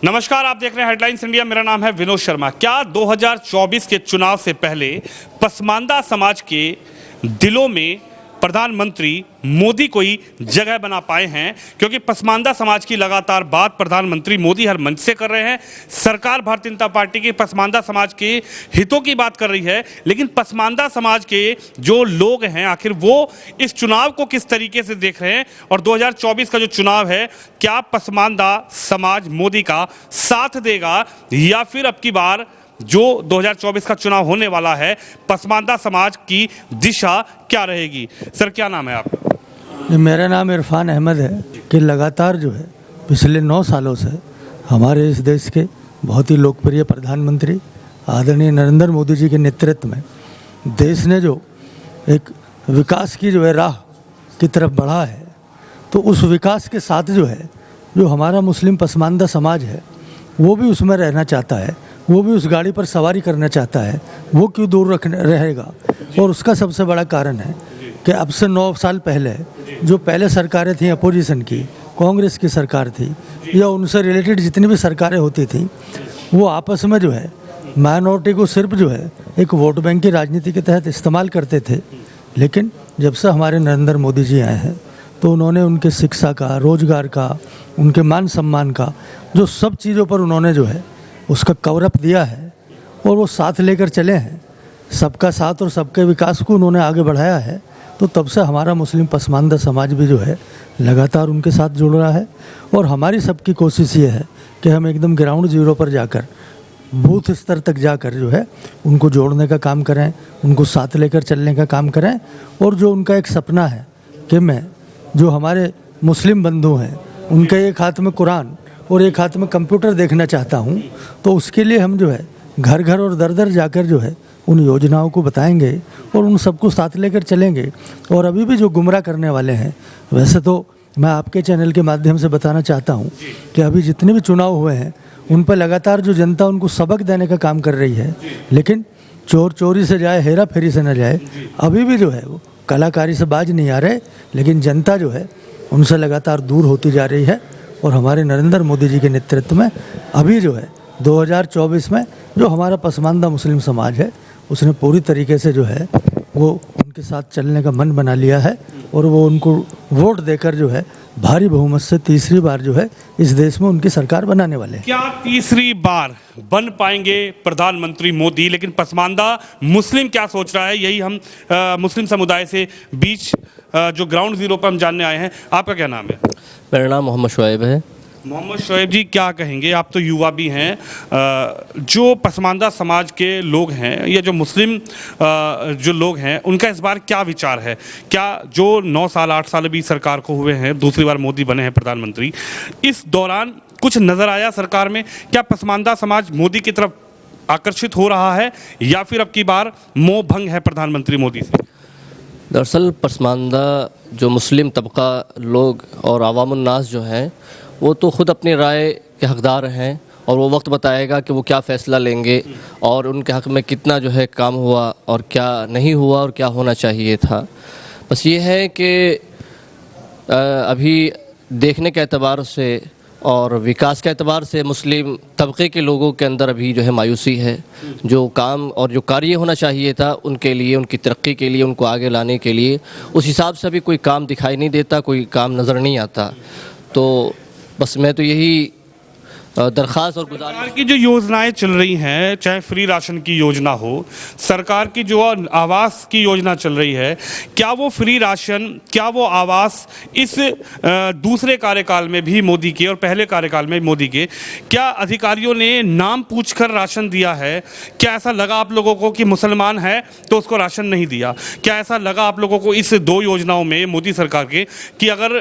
नमस्कार, आप देख रहे हैं हेडलाइंस इंडिया। मेरा नाम है विनोद शर्मा। क्या 2024 के चुनाव से पहले पसमानदा समाज के दिलों में प्रधानमंत्री मोदी कोई जगह बना पाए हैं? क्योंकि पसमानदा समाज की लगातार बात प्रधानमंत्री मोदी हर मंच से कर रहे हैं। सरकार भारतीय जनता पार्टी की पसमानदा समाज के हितों की बात कर रही है, लेकिन पसमानदा समाज के जो लोग हैं आखिर वो इस चुनाव को किस तरीके से देख रहे हैं? और 2024 का जो चुनाव है, क्या पसमानदा समाज मोदी का साथ देगा या फिर अब की बार जो 2024 का चुनाव होने वाला है, पसमानदा समाज की दिशा क्या रहेगी? सर, क्या नाम है आपका? मेरा नाम इरफान अहमद है कि लगातार जो है पिछले 9 सालों से हमारे इस देश के बहुत ही लोकप्रिय प्रधानमंत्री आदरणीय नरेंद्र मोदी जी के नेतृत्व में देश ने जो एक विकास की जो है राह की तरफ बढ़ा है, तो उस विकास के साथ जो है जो हमारा मुस्लिम पसमानदा समाज है वो भी उसमें रहना चाहता है, वो भी उस गाड़ी पर सवारी करना चाहता है। वो क्यों दूर रहेगा? और उसका सबसे बड़ा कारण है कि अब से 9 साल पहले जो पहले सरकारें थीं अपोजिशन की, कांग्रेस की सरकार थी या उनसे रिलेटेड जितनी भी सरकारें होती थी, वो आपस में जो है माइनॉरिटी को सिर्फ जो है एक वोट बैंक की राजनीति के तहत इस्तेमाल करते थे। लेकिन जब से हमारे नरेंद्र मोदी जी आए हैं तो उन्होंने उनके शिक्षा का, रोजगार का, उनके मान सम्मान का, जो सब चीज़ों पर उन्होंने जो है उसका कवरअप दिया है और वो साथ लेकर चले हैं। सबका साथ और सबके विकास को उन्होंने आगे बढ़ाया है। तो तब से हमारा मुस्लिम पसमानदा समाज भी जो है लगातार उनके साथ जुड़ रहा है। और हमारी सबकी कोशिश ये है कि हम एकदम ग्राउंड जीरो पर जाकर, बूथ स्तर तक जाकर जो है उनको जोड़ने का काम करें, उनको साथ लेकर चलने का काम करें। और जो उनका एक सपना है कि मैं जो हमारे मुस्लिम बंधु हैं उनके एक हाथ में कुरान और एक हाथ में कंप्यूटर देखना चाहता हूं, तो उसके लिए हम जो है घर घर और दर दर जाकर जो है उन योजनाओं को बताएंगे और उन सबको साथ लेकर चलेंगे। और अभी भी जो गुमराह करने वाले हैं, वैसे तो मैं आपके चैनल के माध्यम से बताना चाहता हूं कि अभी जितने भी चुनाव हुए हैं उन पर लगातार जो जनता उनको सबक देने का काम कर रही है। लेकिन चोर चोरी से जाए, हेरा फेरी से न जाए, अभी भी जो है वो कलाकारी से बाज नहीं आ रहे। लेकिन जनता जो है उनसे लगातार दूर होती जा रही है। और हमारे नरेंद्र मोदी जी के नेतृत्व में अभी जो है 2024 में जो हमारा पसमानदा मुस्लिम समाज है उसने पूरी तरीके से जो है वो उनके साथ चलने का मन बना लिया है। और वो उनको वोट देकर जो है भारी बहुमत से तीसरी बार जो है इस देश में उनकी सरकार बनाने वाले हैं। क्या तीसरी बार बन पाएंगे प्रधानमंत्री मोदी? लेकिन पसमानदा मुस्लिम क्या सोच रहा है, यही हम मुस्लिम समुदाय से बीच जो ग्राउंड जीरो पर हम जानने आए हैं। आपका क्या नाम है? मेरा नाम मोहम्मद शुएब है। मोहम्मद शुएब जी, क्या कहेंगे? आप तो युवा भी हैं। जो पसमानदा समाज के लोग हैं या जो मुस्लिम जो लोग हैं, उनका इस बार क्या विचार है? क्या जो 9 साल 8 साल अभी सरकार को हुए हैं, दूसरी बार मोदी बने हैं प्रधानमंत्री, इस दौरान कुछ नज़र आया सरकार में? क्या पसमानदा समाज मोदी की तरफ आकर्षित हो रहा है या फिर अब की बार मोह भंग है प्रधानमंत्री मोदी से? दरअसल पसमानदा जो मुस्लिम तबका लोग और अवामुन्नास जो हैं वो तो ख़ुद अपनी राय के हकदार हैं और वो वक्त बताएगा कि वो क्या फ़ैसला लेंगे और उनके हक़ में कितना जो है काम हुआ और क्या नहीं हुआ और क्या होना चाहिए था। बस ये है कि अभी देखने के एतबार से और विकास के एतबार से मुस्लिम तबके के लोगों के अंदर अभी जो है मायूसी है। जो काम और जो कार्य होना चाहिए था उनके लिए, उनकी तरक्की के लिए, उनको आगे लाने के लिए, उस हिसाब से अभी कोई काम दिखाई नहीं देता, कोई काम नज़र नहीं आता। तो बस मैं तो यही दरख्वास्त और गुजारिश, सरकार की जो योजनाएं चल रही हैं, चाहे फ्री राशन की योजना हो, सरकार की जो आवास की योजना चल रही है, क्या वो फ्री राशन, क्या वो आवास इस दूसरे कार्यकाल में भी मोदी के और पहले कार्यकाल में मोदी के, क्या अधिकारियों ने नाम पूछकर राशन दिया है? क्या ऐसा लगा आप लोगों को कि मुसलमान है तो उसको राशन नहीं दिया? क्या ऐसा लगा आप लोगों को इस 2 योजनाओं में मोदी सरकार के कि अगर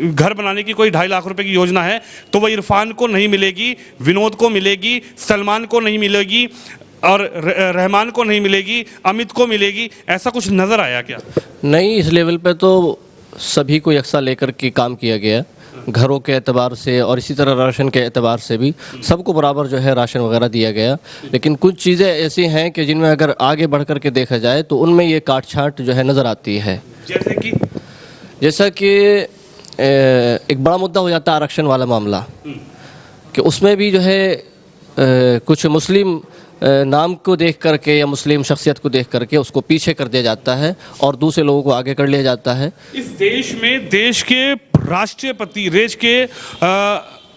घर बनाने की कोई 2.5 लाख रुपए की योजना है तो वह इरफान को नहीं मिलेगी, विनोद को मिलेगी, सलमान को नहीं मिलेगी और रहमान को नहीं मिलेगी, अमित को मिलेगी? ऐसा कुछ नजर आया क्या? नहीं, इस लेवल पे तो सभी को यकसा लेकर के काम किया गया, घरों के एतबार से और इसी तरह राशन के एतबार से भी सबको बराबर जो है राशन वगैरह दिया गया। लेकिन कुछ चीज़ें ऐसी हैं कि जिनमें अगर आगे बढ़ कर के देखा जाए तो उनमें ये काट छाँट जो है नज़र आती है। जैसा कि एक बड़ा मुद्दा हो जाता है आरक्षण वाला मामला। कि उसमें भी जो है कुछ मुस्लिम नाम को देख करके या मुस्लिम शख्सियत को देख करके उसको पीछे कर दिया जाता है और दूसरे लोगों को आगे कर लिया जाता है। इस देश में देश के राष्ट्रपति देश के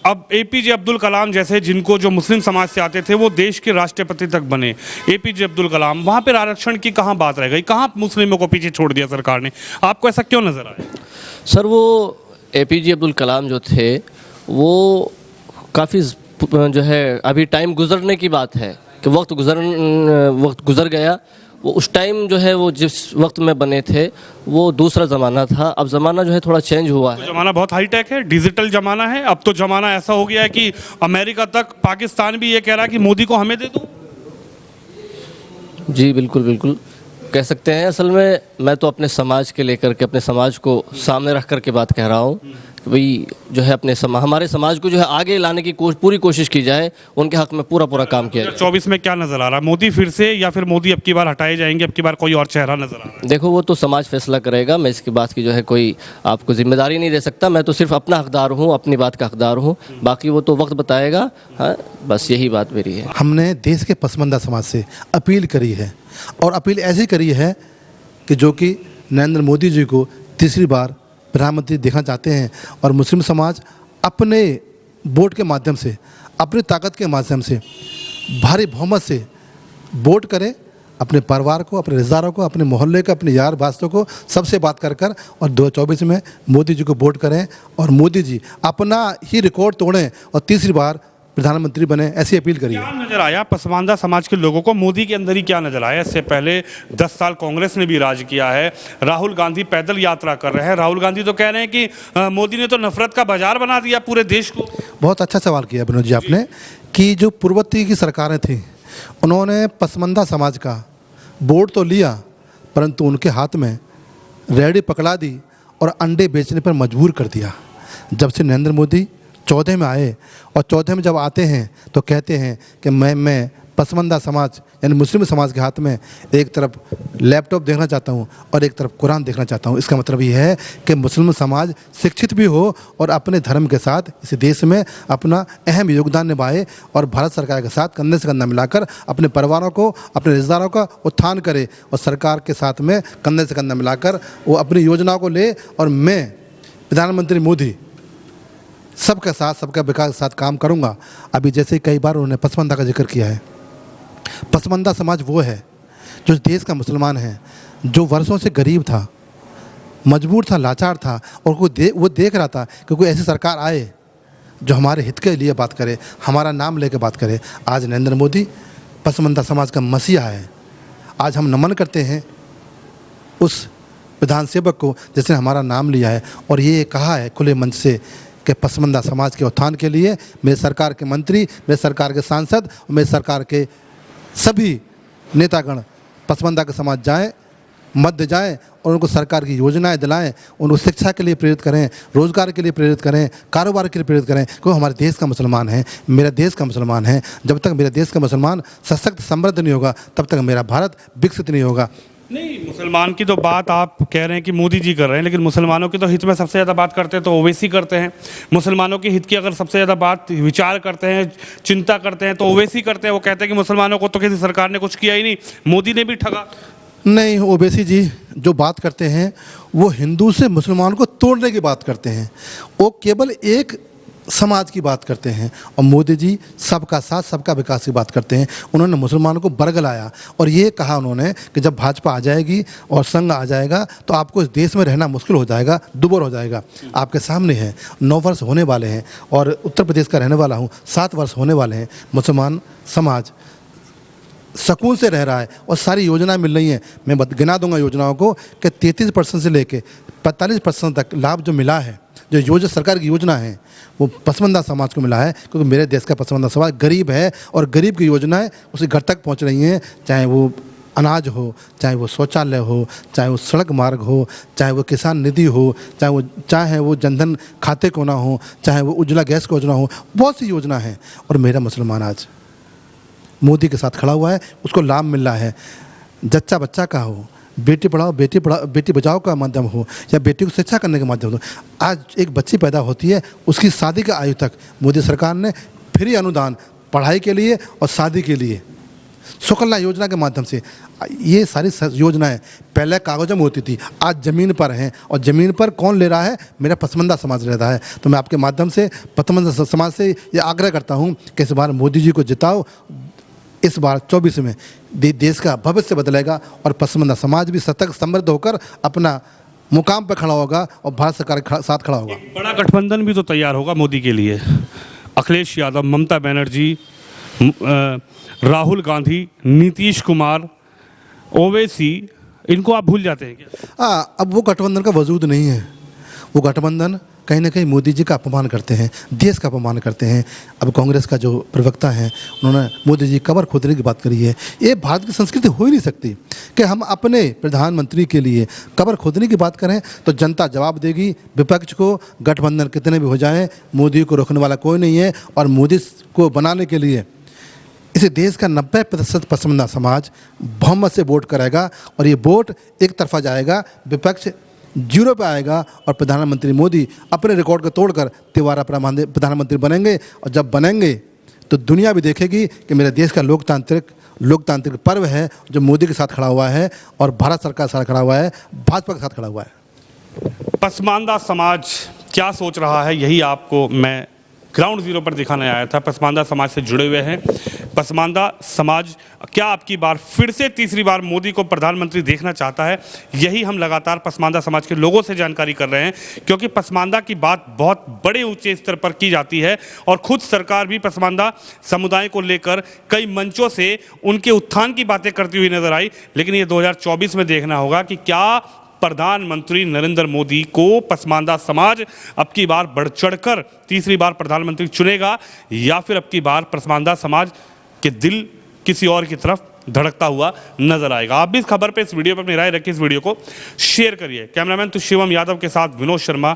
अब एपीजे अब्दुल कलाम जैसे जिनको जो मुस्लिम समाज से आते थे वो देश के राष्ट्रपति तक बने, एपीजे अब्दुल कलाम, वहाँ पर आरक्षण की कहाँ बात रह गई, कहाँ मुस्लिमों को पीछे छोड़ दिया सरकार ने? आपको ऐसा क्यों नजर आया? सर वो एपीजे अब्दुल कलाम जो थे वो काफ़ी जो है अभी टाइम गुजरने की बात है कि वक्त गुज़र गया। वो उस टाइम जो है वो जिस वक्त में बने थे वो दूसरा ज़माना था। अब ज़माना जो है थोड़ा चेंज हुआ है। ज़माना बहुत हाईटेक है, डिजिटल ज़माना है। अब तो ज़माना ऐसा हो गया है कि अमेरिका तक, पाकिस्तान भी ये कह रहा है कि मोदी को हमें दे दो। जी बिल्कुल बिल्कुल कह सकते हैं। असल में मैं तो अपने समाज के लेकर के अपने समाज को सामने रख कर के बात कह रहा हूँ कि भाई जो है अपने हमारे समाज को जो है आगे लाने की पूरी कोशिश की जाए, उनके हक में पूरा काम किया जाए। 24 में क्या नजर आ रहा है? मोदी फिर से या फिर मोदी अब की बार हटाए जाएंगे, अब की बार कोई और चेहरा नजर आ रहा है? देखो वो तो समाज फैसला करेगा। मैं इसकी बात की जो है कोई आपको जिम्मेदारी नहीं दे सकता। मैं तो सिर्फ अपना हकदार हूँ, अपनी बात का हकदार हूँ, बाकी वो तो वक्त बताएगा। हाँ बस यही बात मेरी है। हमने देश के पसमानदा समाज से अपील करी है और अपील ऐसी करी है कि जो कि नरेंद्र मोदी जी को तीसरी बार प्रधानमंत्री देखना चाहते हैं और मुस्लिम समाज अपने वोट के माध्यम से, अपनी ताकत के माध्यम से भारी बहुमत से वोट करें, अपने परिवार को, अपने रिश्तेदारों को, अपने मोहल्ले को, अपने यार दोस्तों को सबसे बात कर और 2024 में मोदी जी को वोट करें और मोदी जी अपना ही रिकॉर्ड तोड़ें और तीसरी बार प्रधानमंत्री बने, ऐसी अपील करी है। क्या नजर आया पसमानदा समाज के लोगों को? मोदी के अंदर ही क्या नजर आया? इससे पहले 10 साल कांग्रेस ने भी राज किया है। राहुल गांधी पैदल यात्रा कर रहे हैं। राहुल गांधी तो कह रहे हैं कि मोदी ने तो नफरत का बाजार बना दिया पूरे देश को। बहुत अच्छा सवाल किया विनोद जी आपने कि जो पूर्ववर्ती की सरकारें थीं उन्होंने पसमानदा समाज का वोट तो लिया परंतु उनके हाथ में रेहड़ी पकड़ा दी और अंडे बेचने पर मजबूर कर दिया। जब से नरेंद्र मोदी 14 में आए और 14 में जब आते हैं तो कहते हैं कि मैं पसमानदा समाज यानी मुस्लिम समाज के हाथ में एक तरफ लैपटॉप देखना चाहता हूं और एक तरफ कुरान देखना चाहता हूं। इसका मतलब ये है कि मुस्लिम समाज शिक्षित भी हो और अपने धर्म के साथ इस देश में अपना अहम योगदान निभाए और भारत सरकार के साथ कंधे से कंधा मिलाकर अपने परिवारों को, अपने रिश्तेदारों का उत्थान करे और सरकार के साथ में कंधे से कंधा मिलाकर वो अपनी योजनाओं को ले। और मैं प्रधानमंत्री मोदी सबके साथ, सबका विकास के साथ काम करूंगा। अभी जैसे कई बार उन्होंने पसमानदा का जिक्र किया है। पसमानदा समाज वो है जो देश का मुसलमान है, जो वर्षों से गरीब था, मजबूर था, लाचार था और वो देख रहा था कि कोई ऐसी सरकार आए जो हमारे हित के लिए बात करे, हमारा नाम लेकर बात करे। आज नरेंद्र मोदी पसमानदा समाज का मसीहा है। आज हम नमन करते हैं उस प्रधान सेवक को जिसने हमारा नाम लिया है और ये कहा है खुले मंच से कि पसमानदा समाज के उत्थान के लिए मेरे सरकार के मंत्री, मेरे सरकार के सांसद और मेरे सरकार के सभी नेतागण पसमानदा के समाज जाएं, मध्य जाएं और उनको सरकार की योजनाएं दिलाएं, उनको शिक्षा के लिए प्रेरित करें, रोजगार के लिए प्रेरित करें, कारोबार के लिए प्रेरित करें। क्योंकि हमारे देश का मुसलमान है, मेरा देश का मुसलमान है। जब तक मेरे देश का मुसलमान सशक्त समृद्ध नहीं होगा तब तक मेरा भारत विकसित नहीं होगा। नहीं, मुसलमान की तो बात आप कह रहे हैं कि मोदी जी कर रहे हैं, लेकिन मुसलमानों की तो हित में सबसे ज़्यादा बात करते हैं तो ओवैसी करते हैं। मुसलमानों के हित की अगर सबसे ज़्यादा बात विचार करते हैं, चिंता करते हैं तो ओवैसी करते हैं। वो कहते हैं कि मुसलमानों को तो किसी सरकार ने कुछ किया ही नहीं, मोदी ने भी ठगा। नहीं, ओवैसी जी जो बात करते हैं वो हिंदू से मुसलमान को तोड़ने की बात करते हैं। वो केवल एक समाज की बात करते हैं और मोदी जी सबका साथ, सबका विकास की बात करते हैं। उन्होंने मुसलमानों को बरगलाया और ये कहा उन्होंने कि जब भाजपा आ जाएगी और संघ आ जाएगा तो आपको इस देश में रहना मुश्किल हो जाएगा, दुर्भर हो जाएगा। आपके सामने है 9 वर्ष होने वाले हैं और उत्तर प्रदेश का रहने वाला हूँ, 7 वर्ष होने वाले हैं। मुसलमान समाज सुकून से रह रहा है और सारी योजनाएं मिल रही हैं। मैं गिना दूंगा योजनाओं को कि 33% से लेके 45% तक लाभ जो मिला है, जो सरकार की योजना है वो पसमानदा समाज को मिला है। क्योंकि मेरे देश का पसमानदा समाज गरीब है और गरीब की योजनाएं उसके घर तक पहुंच रही हैं। चाहे वो अनाज हो, चाहे वो शौचालय हो, चाहे वो सड़क मार्ग हो, चाहे वो किसान निधि हो, चाहे वो जनधन खाते को ना हो, चाहे वो उज्ज्वला गैस की योजना हो, बहुत सी योजना है। और मेरा मुसलमान आज मोदी के साथ खड़ा हुआ है, उसको लाभ मिल रहा है। जच्चा बच्चा का हो, बेटी पढ़ाओ बेटी बचाओ का माध्यम हो या बेटी को शिक्षा करने के माध्यम हो, आज एक बच्ची पैदा होती है उसकी शादी का आयु तक मोदी सरकार ने फ्री अनुदान पढ़ाई के लिए और शादी के लिए, सुकन्या योजना के माध्यम से। ये सारी योजनाएं पहले कागजों में होती थी, आज ज़मीन पर हैं, और ज़मीन पर कौन ले रहा है? मेरा पसमानदा समाज ले रहा है। तो मैं आपके माध्यम से पसमानदा समाज से ये आग्रह करता हूँ कि इस बार मोदी जी को जिताओ। इस बार 24 में देश का भविष्य बदलेगा और पसमानदा समाज भी सतर्क समृद्ध होकर अपना मुकाम पर खड़ा होगा और भारत सरकार के साथ खड़ा होगा। बड़ा गठबंधन भी तो तैयार होगा मोदी के लिए। अखिलेश यादव, ममता बनर्जी, राहुल गांधी, नीतीश कुमार, ओवैसी, इनको आप भूल जाते हैं क्या? हाँ, अब वो गठबंधन का वजूद नहीं है। वो गठबंधन कहीं ना कहीं मोदी जी का अपमान करते हैं, देश का अपमान करते हैं। अब कांग्रेस का जो प्रवक्ता है, उन्होंने मोदी जी कबर खोदने की बात करी है। ये भारत की संस्कृति हो ही नहीं सकती कि हम अपने प्रधानमंत्री के लिए कबर खोदने की बात करें। तो जनता जवाब देगी विपक्ष को। गठबंधन कितने भी हो जाएं, मोदी को रोकने वाला कोई नहीं है। और मोदी को बनाने के लिए इस देश का 90% पसमानदा समाज बहुमत से वोट करेगा, और ये वोट एक तरफा जाएगा, विपक्ष 0 पे आएगा, और प्रधानमंत्री मोदी अपने रिकॉर्ड को तोड़कर तिबारा प्रधानमंत्री बनेंगे। और जब बनेंगे तो दुनिया भी देखेगी कि मेरे देश का लोकतांत्रिक पर्व है जो मोदी के साथ खड़ा हुआ है और भारत सरकार के साथ खड़ा हुआ है, भाजपा के साथ खड़ा हुआ है। पसमानदा समाज क्या सोच रहा है, यही आपको मैं ग्राउंड जीरो पर दिखाने आया था। पसमानदा समाज से जुड़े हुए हैं। पसमानदा समाज क्या आपकी बार फिर से तीसरी बार मोदी को प्रधानमंत्री देखना चाहता है? यही हम लगातार पसमानदा समाज के लोगों से जानकारी कर रहे हैं, क्योंकि पसमानदा की बात बहुत बड़े ऊंचे स्तर पर की जाती है और खुद सरकार भी पसमानदा समुदाय को लेकर कई मंचों से उनके उत्थान की बातें करती हुई नजर आई। लेकिन ये 2024 में देखना होगा कि क्या प्रधानमंत्री नरेंद्र मोदी को पसमानदा समाज अब की बार बढ़ चढ़कर तीसरी बार प्रधानमंत्री चुनेगा, या फिर अब की बार पसमानदा समाज के दिल किसी और की तरफ धड़कता हुआ नजर आएगा। आप भी इस खबर पे, इस वीडियो पर अपनी राय रखिए, इस वीडियो को शेयर करिए। कैमरामैन तो शिवम यादव के साथ विनोद शर्मा।